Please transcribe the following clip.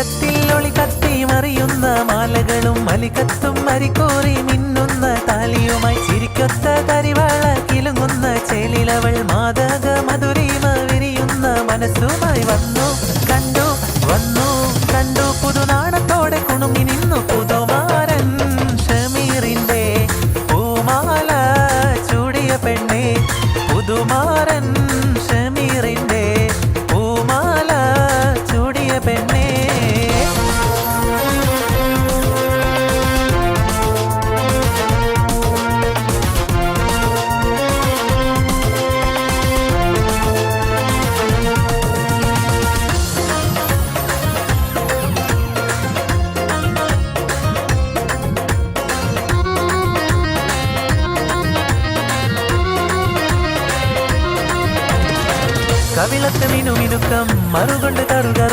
കഴുകത്തിൽ ഒളി കത്തി മറിയുന്ന മാലകളും മലികത്തും മരിക്കോറി മിന്നുന്ന താലിയുമായി ചിരിക്കൊത്ത കരിവാള കിലുങ്ങുന്ന ചേലിലവൾ മാതക മധുരിമ വിരിയുന്ന മനസ്സുമായി വന്നു കണ്ടു പുതുനാണത്തോടെ കുണുങ്ങി നിന്നു പുതുമാരൻ ഷമീറിന്റെ പൂമാല ചൂടിയ പെണ്ണെ പുതുമാരൻ ഷമീറിന്റെ പൂമാല ചൂടിയ പെണ്ണെ കവിളത്ത് മിനുമിനുക്കം മറുകൊണ്ട് കറുകറുത്ത